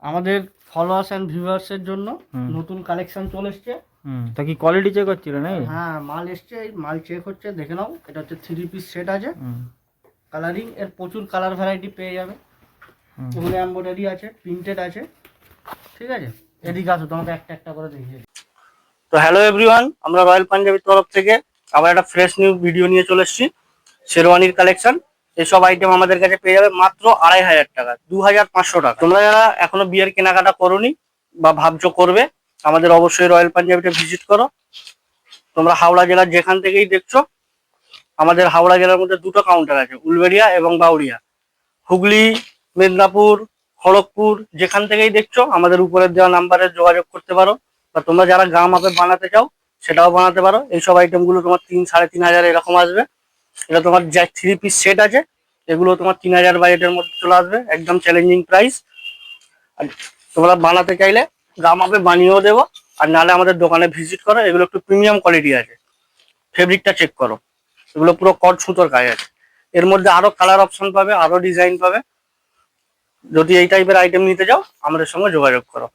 আমাদের followers and ভিউয়ার্সের জন্য নতুন কালেকশন চলে এসছে। তা কি কোয়ালিটি চেক হচ্ছিল না? হ্যাঁ, মাল এসছে, এই মাল চেক হচ্ছে, দেখে নাও। এটা হচ্ছে 3 পিস সেট আছে, কালারিং এর প্রচুর কালার ভ্যারাইটি পেয়ে যাবে। এগুলো এমব্রয়ডারি আছে, প্রিন্টেড আছে, ঠিক আছে। এদিকে আসো, তোমাকে একটা একটা করে দেখিয়ে দিই। তো হ্যালো এভরিওয়ান, আমরা রয়্যাল পাঞ্জাবির তরফ থেকে আবার একটা ফ্রেশ নিউ ভিডিও নিয়ে চলে এসেছি। শেরওয়ানির কালেকশন, এসব আইটেম আমাদের কাছে পেয়ে যাবে মাত্র 2500 টাকা, 2500 টাকা। তোমরা যারা এখনো বিয়ের কেনাকাটা করোনি বা ভাবছো করবে, আমাদের অবশ্যই রয়্যাল পাঞ্জাবিটা ভিজিট করো। তোমরা হাওড়া জেলার যেখান থেকেই দেখছো, আমাদের হাওড়া জেলার মধ্যে দুটো কাউন্টার আছে, উলবেড়িয়া এবং বাউরিয়া। হুগলি, মেদিনীপুর, খড়গপুর যেখান থেকেই দেখছো, আমাদের উপরের দেওয়া নাম্বারে যোগাযোগ করতে পারো। বা তোমরা যারা গা মাপে বানাতে চাও সেটাও বানাতে পারো। এইসব আইটেমগুলো তোমার 3-3.5 এরকম আসবে। এটা তোমার যা 3 পিস সেট আছে, এগুলো তোমার 3000 বাজেটের মধ্যে চলে আসবে, একদম চ্যালেঞ্জিং প্রাইস। আর তোমরা বানাতে চাইলে গা মাপে বানিয়েও দেবো, আর নাহলে আমাদের দোকানে ভিজিট করো। এগুলো একটু প্রিমিয়াম কোয়ালিটি আছে, ফেব্রিকটা চেক করো, এগুলো পুরো কট সুতোর কাজ আছে। এর মধ্যে আরো কালার অপশন পাবে, আরো ডিজাইন পাবে। যদি এই টাইপের আইটেম নিতে যাও, আমাদের সঙ্গে যোগাযোগ করো।